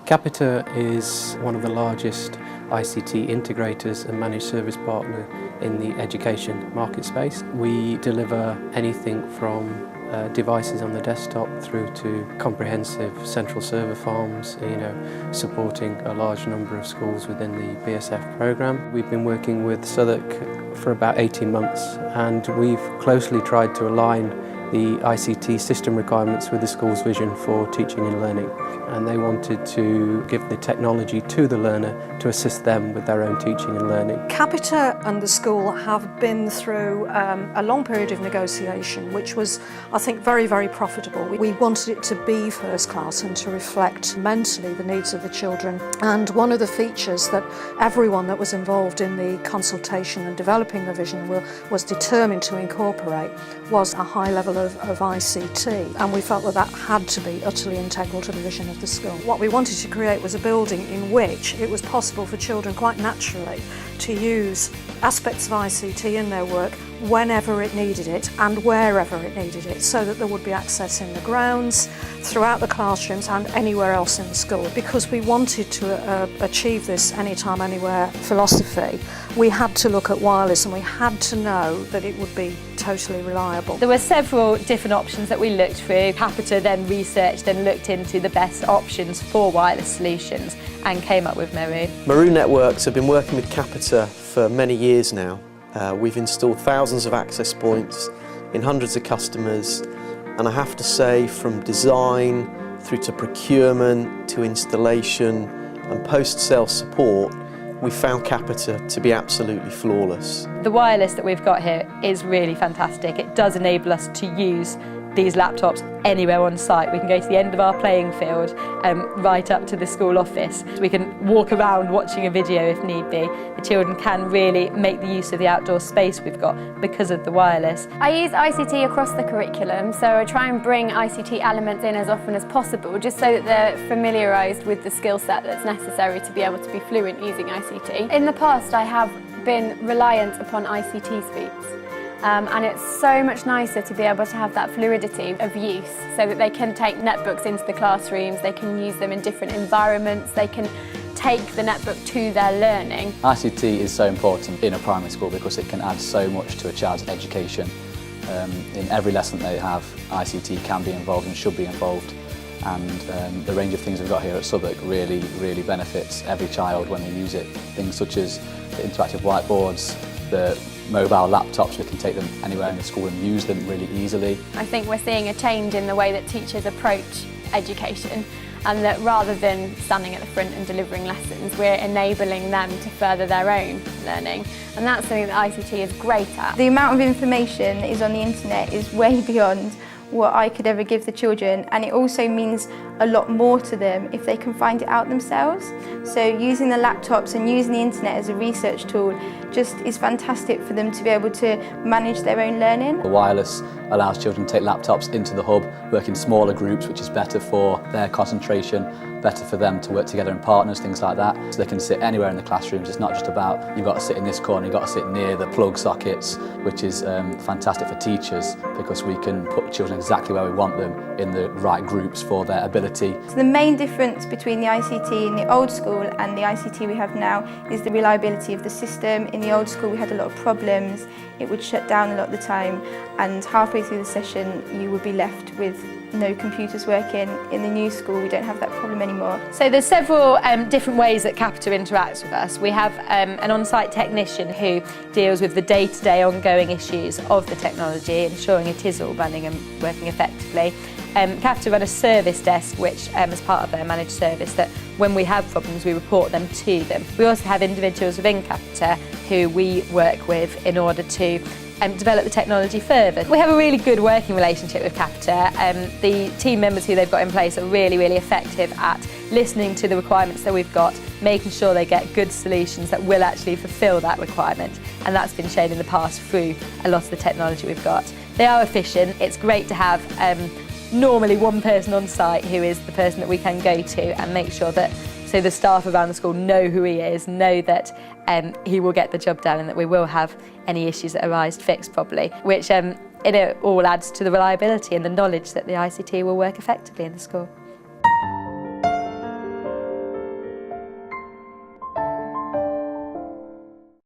Capita is one of the largest ICT integrators and managed service partner in the education market space. We deliver anything from devices on the desktop through to comprehensive central server farms, supporting a large number of schools within the BSF programme. We've been working with Southwark for about 18 months, and we've closely tried to align the ICT system requirements with the school's vision for teaching and learning. And they wanted to give the technology to the learner to assist them with their own teaching and learning. Capita and the school have been through a long period of negotiation, which was, I think, very, very profitable. We wanted it to be first class and to reflect mentally the needs of the children. And one of the features that everyone that was involved in the consultation and developing the vision was determined to incorporate was a high level of ICT, and we felt that that had to be utterly integral to the vision of the school. What we wanted to create was a building in which it was possible for children quite naturally to use aspects of ICT in their work whenever it needed it and wherever it needed it, so that there would be access in the grounds, throughout the classrooms and anywhere else in the school. Because we wanted to achieve this anytime, anywhere philosophy, we had to look at wireless and we had to know that it would be totally reliable. There were several different options that we looked through. Capita then researched and looked into the best options for wireless solutions and came up with Maru. Maru Networks have been working with Capita for many years now. We've installed thousands of access points in hundreds of customers, and I have to say, from design through to procurement to installation and post-sale support, we found Capita to be absolutely flawless. The wireless that we've got here is really fantastic. It does enable us to use these laptops anywhere on site. We can go to the end of our playing field, right up to the school office. We can walk around watching a video if need be. The children can really make the use of the outdoor space we've got because of the wireless. I use ICT across the curriculum, so I try and bring ICT elements in as often as possible, just so that they're familiarised with the skill set that's necessary to be able to be fluent using ICT. In the past, I have been reliant upon ICT speaks. And it's so much nicer to be able to have that fluidity of use, so that they can take netbooks into the classrooms, they can use them in different environments, they can take the netbook to their learning. ICT is so important in a primary school because it can add so much to a child's education. In every lesson they have, ICT can be involved and should be involved, and the range of things we've got here at Southwark really benefits every child when they use it. Things such as the interactive whiteboards, the mobile laptops, we can take them anywhere in the school and use them really easily. I think we're seeing a change in the way that teachers approach education, and that rather than standing at the front and delivering lessons, we're enabling them to further their own learning. And that's something that ICT is great at. The amount of information that is on the internet is way beyond what I could ever give the children, and it also means a lot more to them if they can find it out themselves. So using the laptops and using the internet as a research tool just is fantastic for them to be able to manage their own learning. The wireless allows children to take laptops into the hub, work in smaller groups, which is better for their concentration, better for them to work together in partners, things like that. So they can sit anywhere in the classrooms. It's not just about you've got to sit in this corner, you've got to sit near the plug sockets, which is fantastic for teachers because we can put children exactly where we want them in the right groups for their ability. So the main difference between the ICT in the old school and the ICT we have now is the reliability of the system. In the old school we had a lot of problems, it would shut down a lot of the time, and halfway through the session you would be left with no computers working. In the new school we don't have that problem anymore. So there's several different ways that Capita interacts with us. We have an on-site technician who deals with the day-to-day ongoing issues of the technology, ensuring it is all running and working effectively. Capita run a service desk which is part of their managed service, that when we have problems we report them to them. We also have individuals within Capita who we work with in order to develop the technology further. We have a really good working relationship with Capita. The team members who they've got in place are really effective at listening to the requirements that we've got, making sure they get good solutions that will actually fulfil that requirement, and that's been shown in the past through a lot of the technology we've got. They are efficient. It's great to have normally one person on site who is the person that we can go to and make sure that so the staff around the school know who he is, know that he will get the job done and that we will have any issues that arise fixed properly, which it all adds to the reliability and the knowledge that the ICT will work effectively in the school.